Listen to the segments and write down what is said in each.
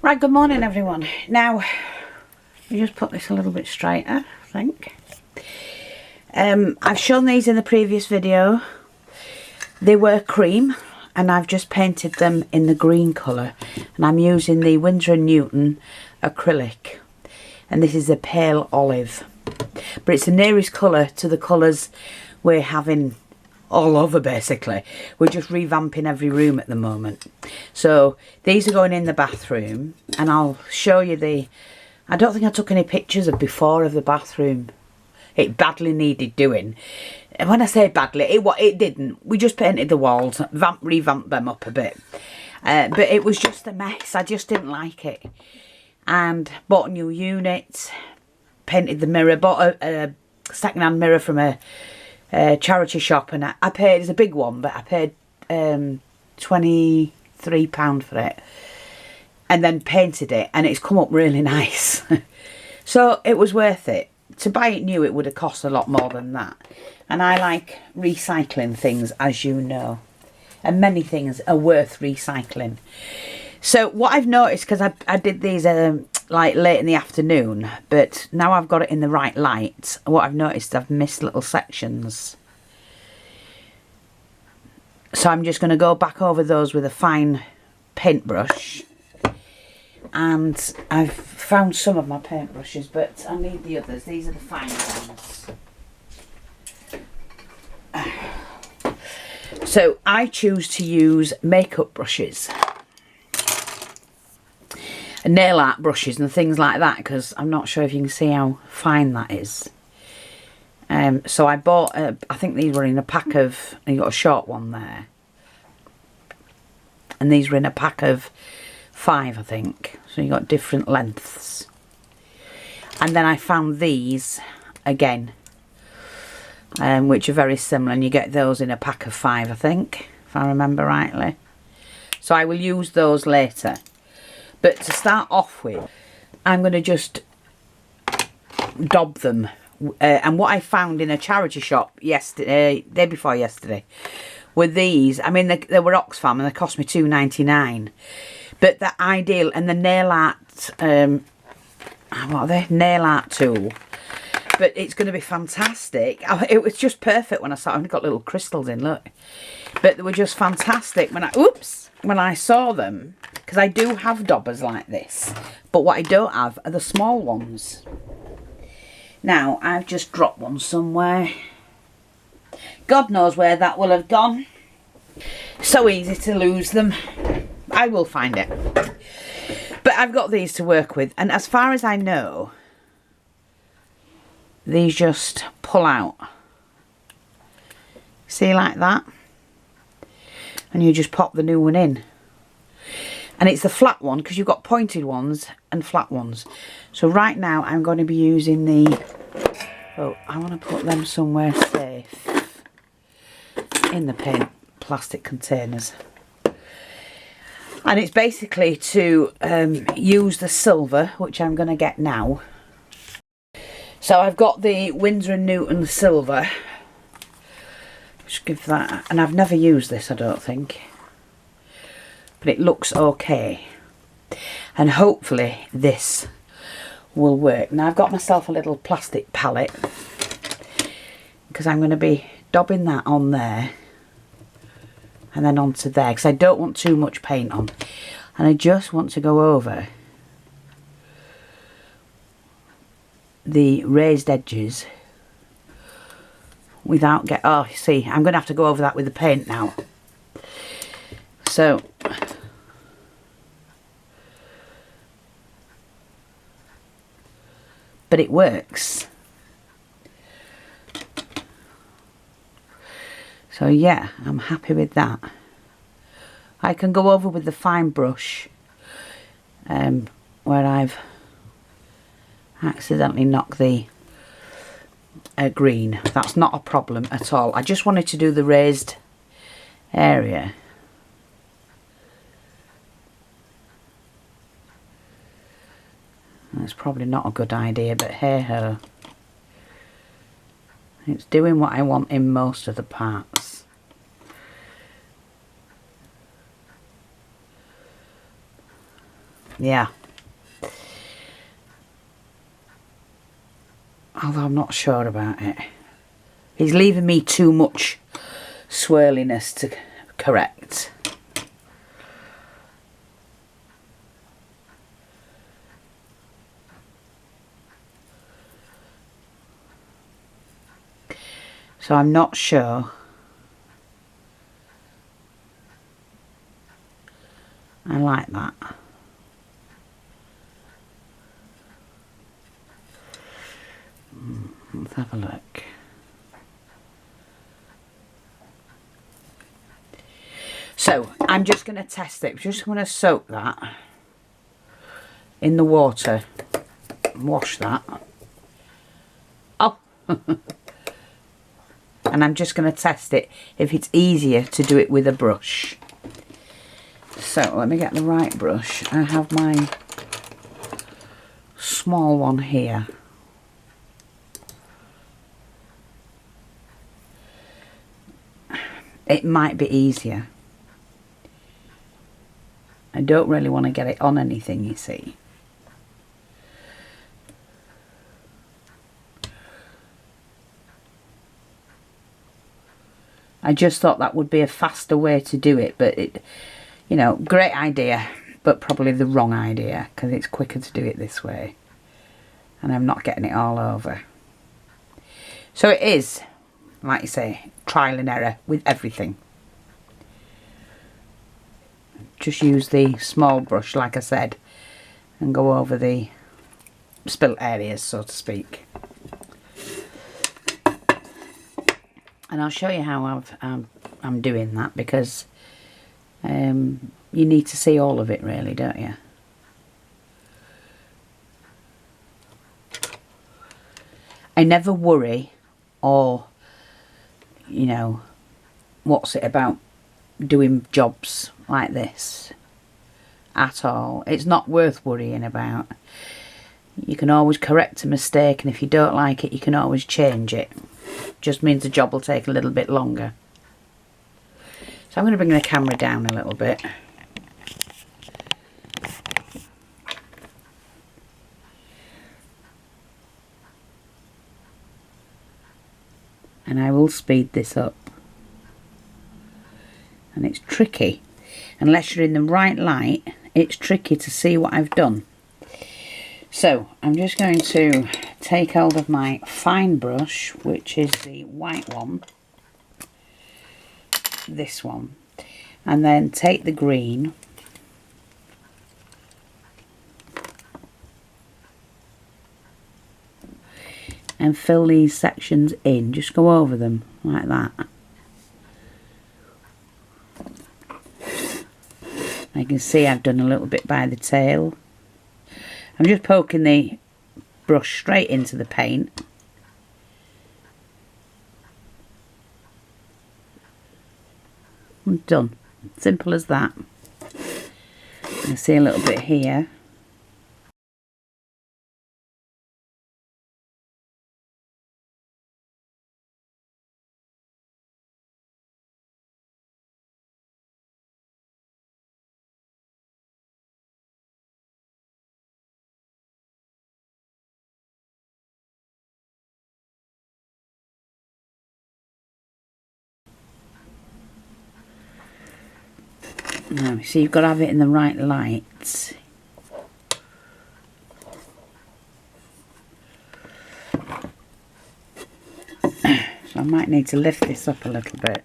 Right, good morning everyone. Now, we just put this a little bit straighter, I think. I've shown these in the previous video. They were cream and I've just painted them in the green colour. And I'm using the Winsor & Newton acrylic. And this is a pale olive. But it's the nearest colour to the colours we're having all over basically. We're just revamping every room at the moment. So these are going in the bathroom and I'll show you the... I don't think I took any pictures of before of the bathroom. It badly needed doing. And when I say badly, it didn't. We just painted the walls, revamped them up a bit. But it was just a mess. I just didn't like it. And bought a new unit, painted the mirror, bought a second-hand mirror from a charity shop, and I paid, it's a big one, but I paid £23 for it, and then painted it, and it's come up really nice. So it was worth it. To buy it new, it would have cost a lot more than that. And I like recycling things, as you know, and many things are worth recycling. So what I've noticed, because I did these like late in the afternoon, but now I've got it in the right light, what I've noticed, I've missed little sections. So I'm just going to go back over those with a fine paintbrush. And I've found some of my paintbrushes, but I need the others. These are the fine ones. So I choose to use makeup brushes, nail art brushes and things like that, because I'm not sure if you can see how fine that is. So I bought, I think these were in a pack of, you got a short one there, and these were in a pack of 5, I think, so you got different lengths. And then I found these again, which are very similar, and you get those in a pack of 5, I think, if I remember rightly. So I will use those later. But to start off with, I'm going to just daub them. And what I found in a charity shop yesterday, day before yesterday, were these. I mean, they were Oxfam and they cost me £2.99. But they're ideal. And the nail art, what are they? Nail art tool. But it's going to be fantastic. It was just perfect when I saw it. I've got little crystals in, look. But they were just fantastic when I saw them. Because I do have daubers like this, but what I don't have are the small ones. Now, I've just dropped one somewhere. God knows where that will have gone. So easy to lose them. I will find it. But I've got these to work with, and as far as I know, these just pull out. See, like that? And you just pop the new one in. And it's the flat one, because you've got pointed ones and flat ones. So right now I'm going to be using the... Oh, I want to put them somewhere safe. In the paint plastic containers. And it's basically to use the silver, which I'm going to get now. So I've got the Winsor & Newton silver. Just give that... And I've never used this, I don't think. But it looks okay, and hopefully this will work. Now I've got myself a little plastic palette, because I'm going to be daubing that on there and then onto there, because I don't want too much paint on, and I just want to go over the raised edges without see, I'm going to have to go over that with the paint now. So but it works. So yeah, I'm happy with that. I can go over with the fine brush where I've accidentally knocked the green. That's not a problem at all. I just wanted to do the raised area. That's probably not a good idea, but hey ho. It's doing what I want in most of the parts. Yeah. Although I'm not sure about it. He's leaving me too much swirliness to correct. So I'm not sure. I like that. Let's have a look. So I'm just going to test it. Just going to soak that in the water. Wash that. Oh. And I'm just going to test it if it's easier to do it with a brush. So let me get the right brush. I have my small one here. It might be easier. I don't really want to get it on anything, you see. I just thought that would be a faster way to do it, but it, you know, great idea, but probably the wrong idea, because it's quicker to do it this way. And I'm not getting it all over. So it is, like you say, trial and error with everything. Just use the small brush, like I said, and go over the spilt areas, so to speak. And I'll show you how I'm doing that, because you need to see all of it really, don't you? I never worry or, you know, what's it about doing jobs like this at all. It's not worth worrying about. You can always correct a mistake, and if you don't like it, you can always change it. Just means the job will take a little bit longer. So I'm going to bring the camera down a little bit. And I will speed this up. And it's tricky. Unless you're in the right light, it's tricky to see what I've done. So I'm just going to take hold of my fine brush, which is the white one. This one. And then take the green. And fill these sections in. Just go over them like that. You can see I've done a little bit by the tail. I'm just poking the brush straight into the paint. I'm done. Simple as that. I see a little bit here. Now, see, you've got to have it in the right light. So I might need to lift this up a little bit.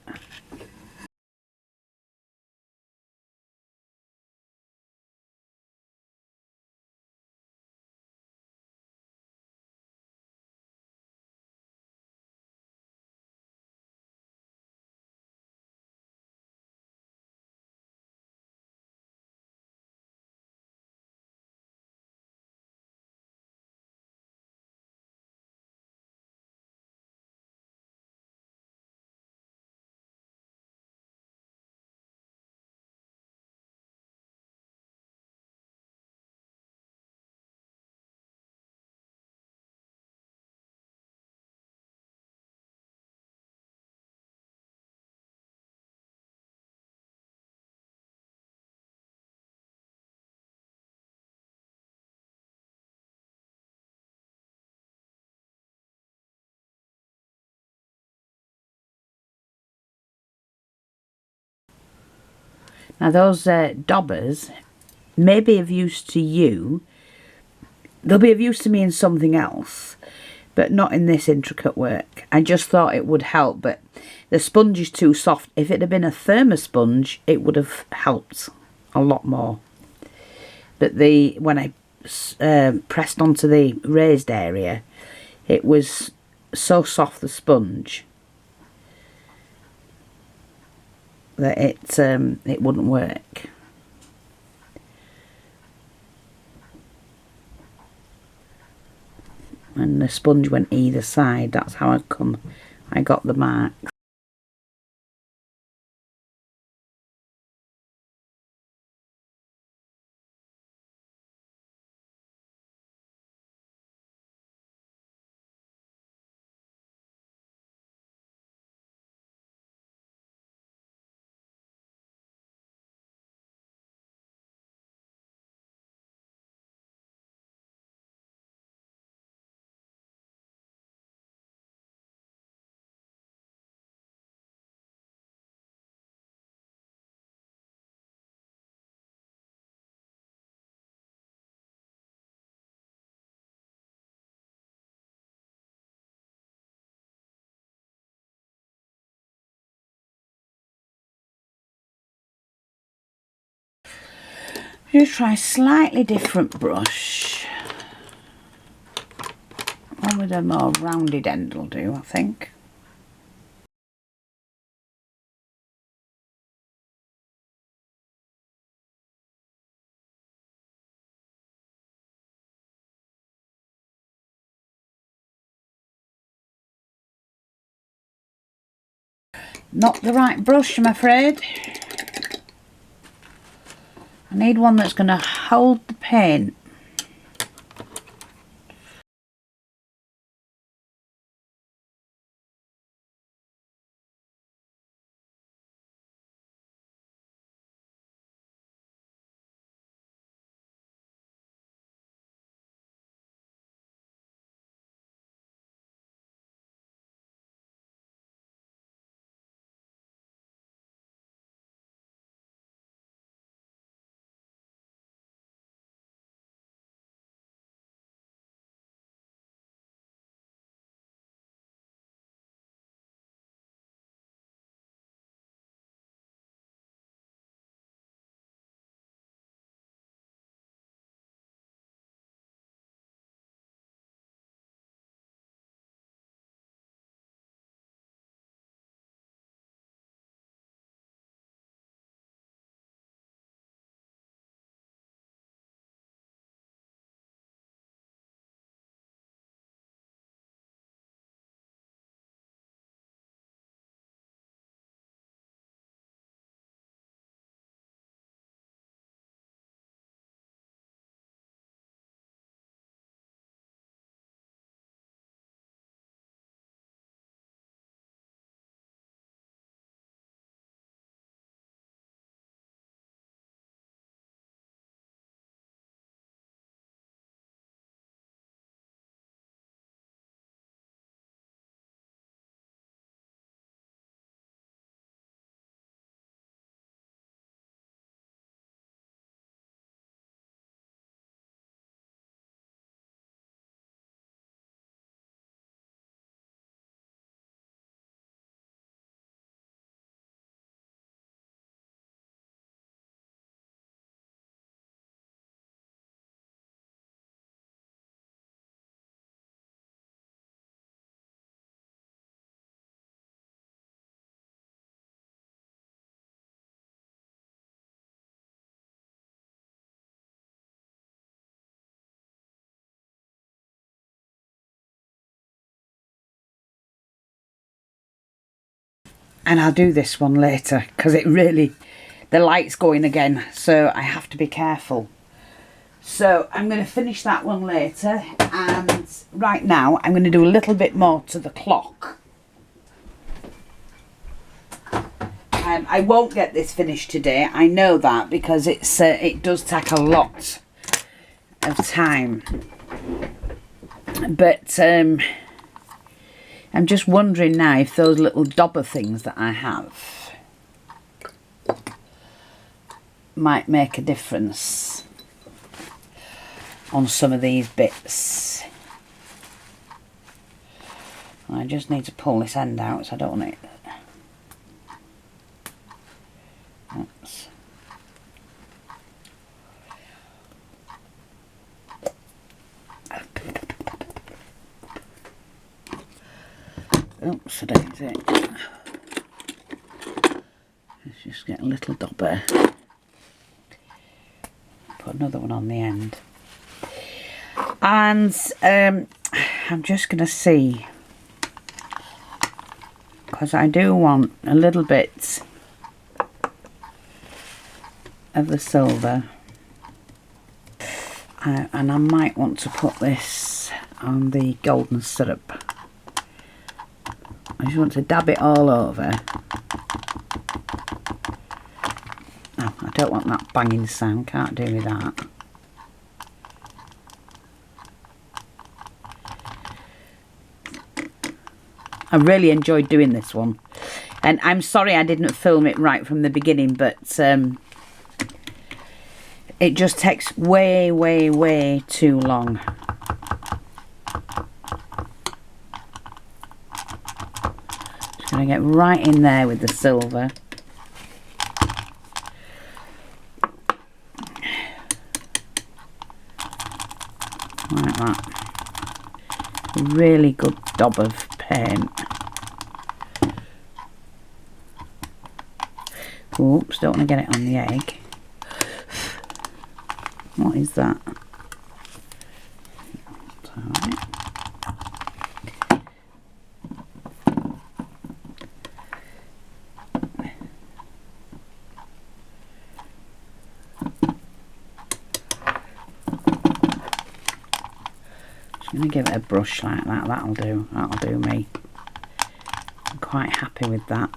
Now those daubers may be of use to you. They'll be of use to me in something else, but not in this intricate work. I just thought it would help, but the sponge is too soft. If it had been a thermosponge, it would have helped a lot more. But when I pressed onto the raised area, it was so soft, the sponge, that it wouldn't work. And the sponge went either side. That's how I got the mark. I'm going to try a slightly different brush. One with a more rounded end will do, I think. Not the right brush, I'm afraid. I need one that's going to hold the paint. And I'll do this one later because the light's going again, so I have to be careful. So I'm going to finish that one later, and right now I'm going to do a little bit more to the clock. I won't get this finished today, I know that, because it does take a lot of time. But I'm just wondering now if those little dauber things that I have, might make a difference on some of these bits. I just need to pull this end out, so I don't want it. That's, oops, I don't think. Let's just get a little dobber. Put another one on the end. And I'm just going to see, because I do want a little bit of the silver, and I might want to put this on the golden syrup. I just want to dab it all over. Oh, I don't want that banging sound, can't do with that. I really enjoyed doing this one, and I'm sorry I didn't film it right from the beginning, but it just takes way too long. Just going to get right in there with the silver. Like that. Really good daub of paint. Oops, don't want to get it on the egg. What is that? Alright. Just going to give it a brush like that. That'll do me. I'm quite happy with that.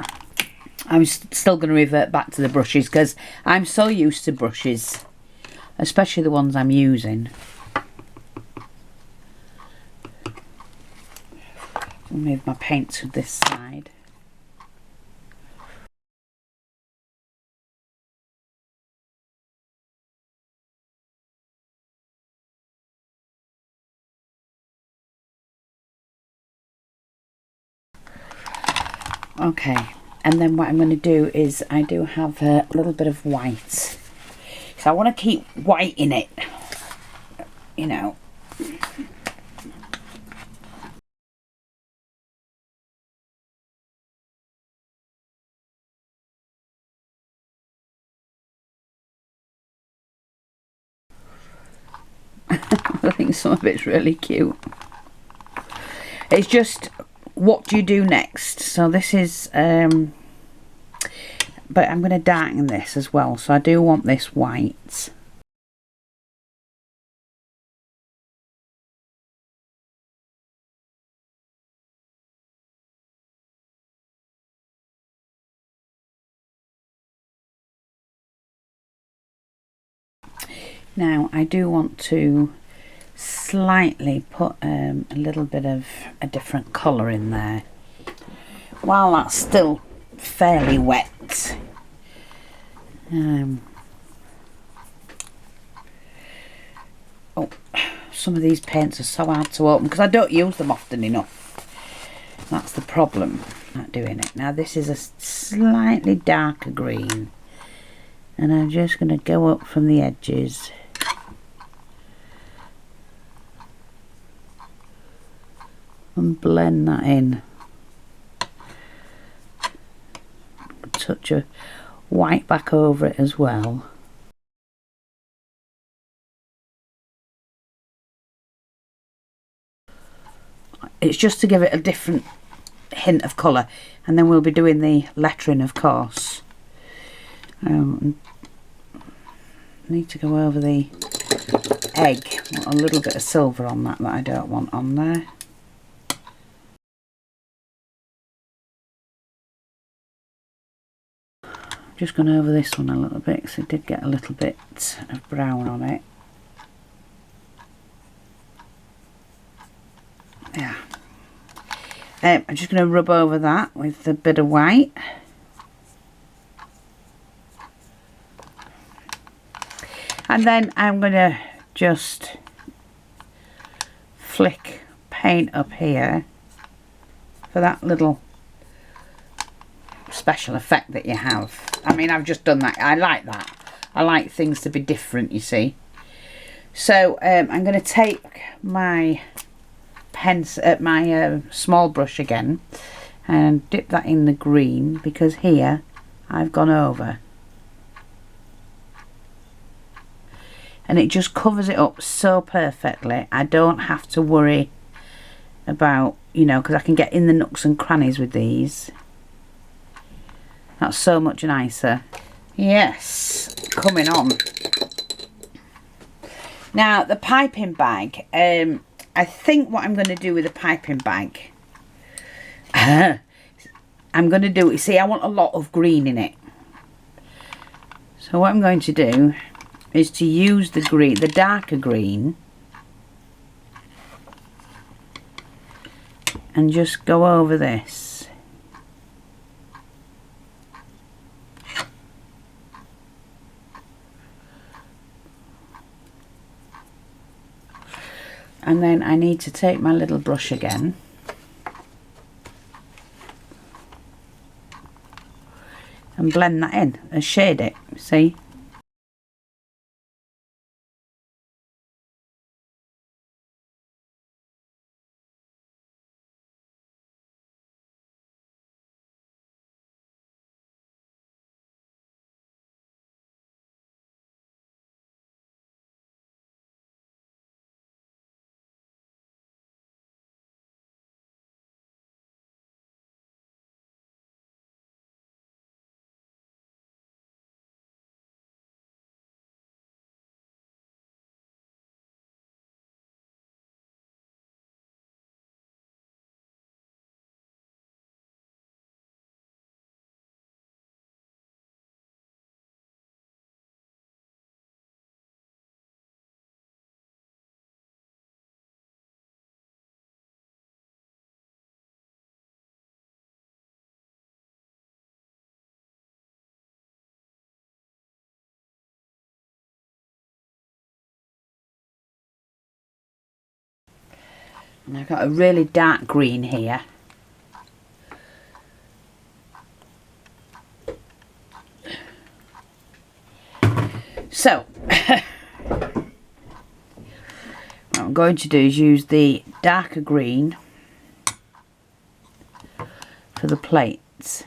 I'm still going to revert back to the brushes because I'm so used to brushes, especially the ones I'm using. I'll move my paint to this side. Okay, and then what I'm going to do is I do have a little bit of white. So I want to keep white in it, you know. I think some of it's really cute. It's just, what do you do next? So this is, but I'm going to darken this as well. So I do want this white. Now I do want to slightly put a little bit of a different colour in there while that's still fairly wet. Oh, some of these paints are so hard to open because I don't use them often enough. That's the problem. Not doing it. Now this is a slightly darker green, and I'm just going to go up from the edges. And blend that in. A touch of white back over it as well. It's just to give it a different hint of colour, and then we'll be doing the lettering, of course. Need to go over the egg. A little bit of silver on that I don't want on there. Just gone over this one a little bit because it did get a little bit of brown on it. Yeah. I'm just going to rub over that with a bit of white. And then I'm going to just flick paint up here for that little special effect that you have. I mean, I've just done that. I like that. I like things to be different, you see. So I'm going to take my my small brush again and dip that in the green, because here I've gone over. And it just covers it up so perfectly. I don't have to worry about, you know, because I can get in the nooks and crannies with these. That's so much nicer. Yes, coming on. Now, the piping bag. I think what I'm going to do with the piping bag, I'm going to do, you see, I want a lot of green in it. So what I'm going to do is to use the green, the darker green, and just go over this. And then I need to take my little brush again and blend that in and shade it, see? And I've got a really dark green here. So, what I'm going to do is use the darker green for the plates.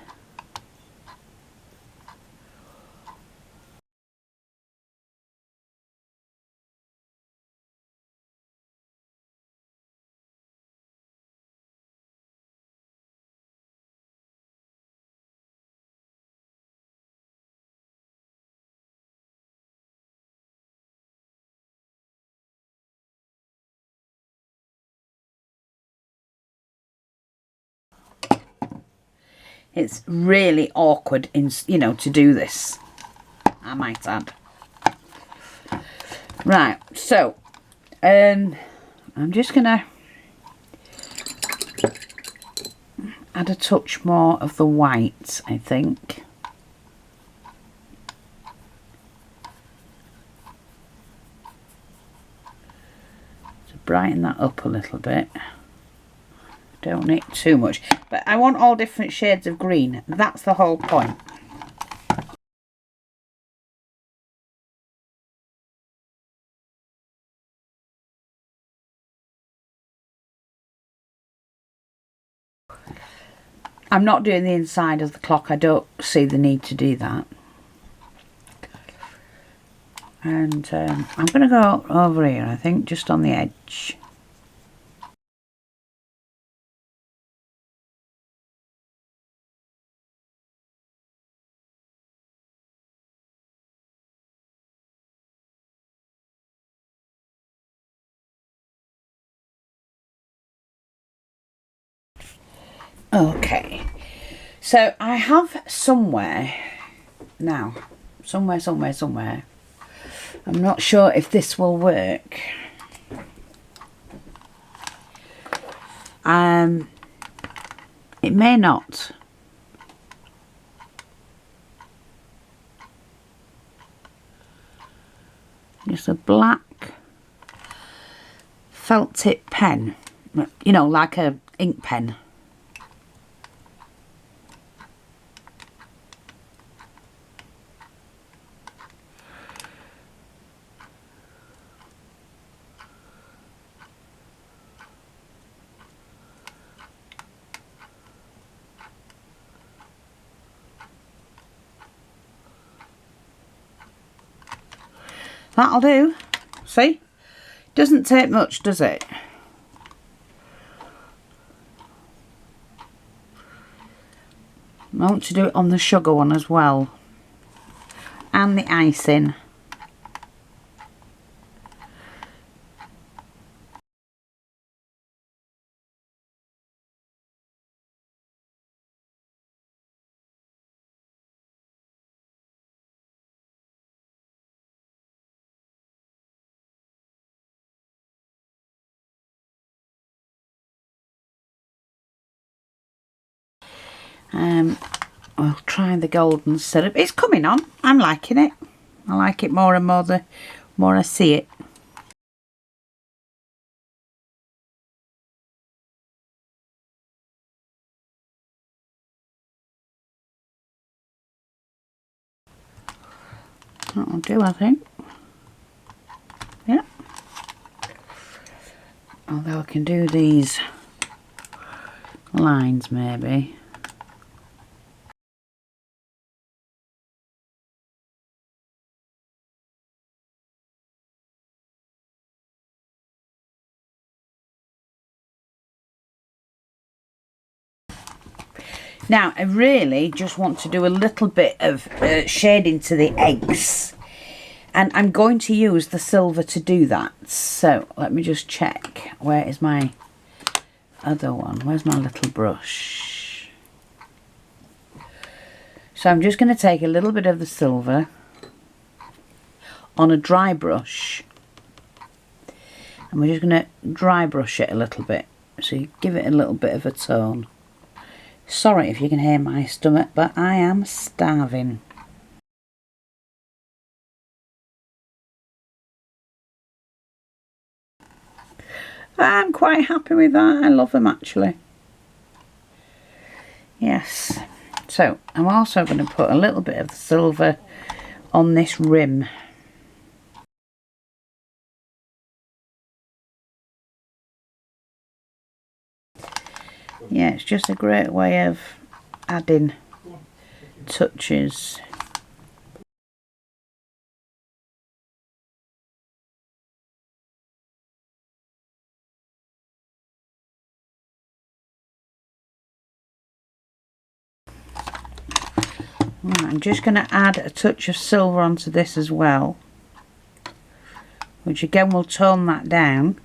It's really awkward, you know, to do this, I might add. Right, so I'm just gonna add a touch more of the white, I think. To brighten that up a little bit. Don't need too much, but I want all different shades of green. That's the whole point. I'm not doing the inside of the clock. I don't see the need to do that. And I'm going to go over here, I think, just on the edge. Okay, so I have somewhere now, somewhere. I'm not sure if this will work. It may not. It's a black felt tip pen, you know, like a ink pen. That'll do. See? Doesn't take much, does it? I want to do it on the sugar one as well. And the icing. I'll try the golden syrup. It's coming on. I'm liking it. I like it more and more the more I see it. That'll do, I think. Yeah. Although I can do these lines maybe. Now I really just want to do a little bit of shading to the eggs, and I'm going to use the silver to do that. So let me just check, where is my other one? Where's my little brush? So I'm just going to take a little bit of the silver on a dry brush, and we're just going to dry brush it a little bit, so you give it a little bit of a tone. Sorry if you can hear my stomach, but I am starving. I'm quite happy with that. I love them actually. Yes. So I'm also going to put a little bit of the silver on this rim. Yeah, it's just a great way of adding touches. Right, I'm just going to add a touch of silver onto this as well, which again will tone that down.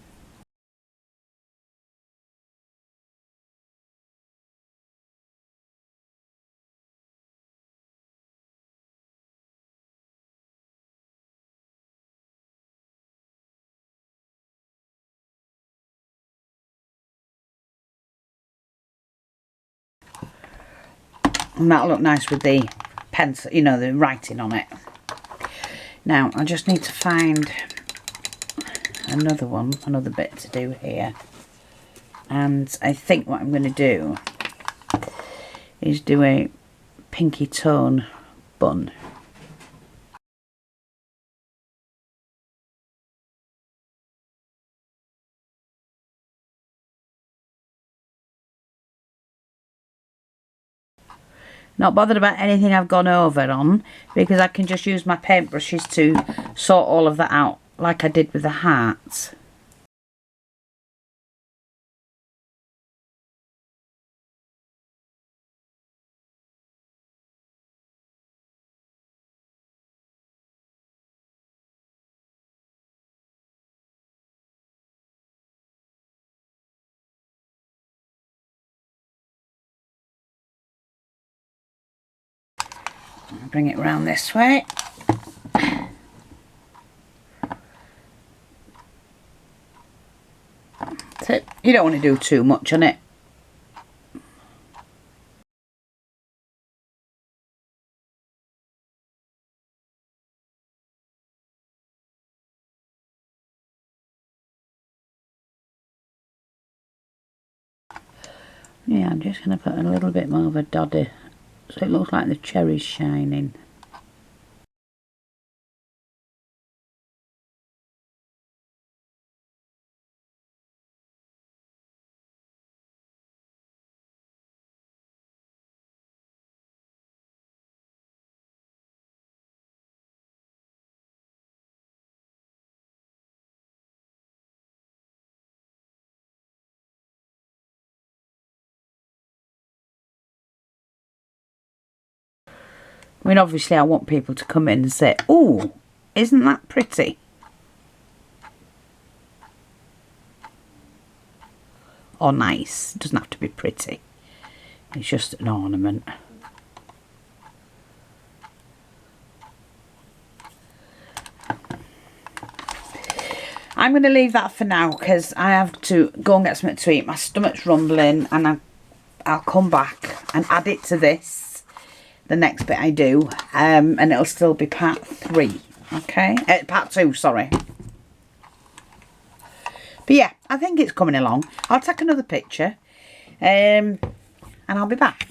And that'll look nice with the pencil, you know, the writing on it. Now I just need to find another bit to do here. And I think what I'm going to do is do a pinky tone bun. Not bothered about anything I've gone over on, because I can just use my paintbrushes to sort all of that out, like I did with the hearts. Bring it round this way. That's it. You don't want to do too much on it. Yeah, I'm just going to put a little bit more of a dodder so it looks like the cherry's shining. I mean, obviously I want people to come in and say, "Oh, isn't that pretty?" Or nice. It doesn't have to be pretty. It's just an ornament. I'm going to leave that for now because I have to go and get something to eat. My stomach's rumbling, and I'll come back and add it to this, the next bit I do, and it'll still be part 3, okay? Part 2, sorry. But yeah, I think it's coming along. I'll take another picture, and I'll be back.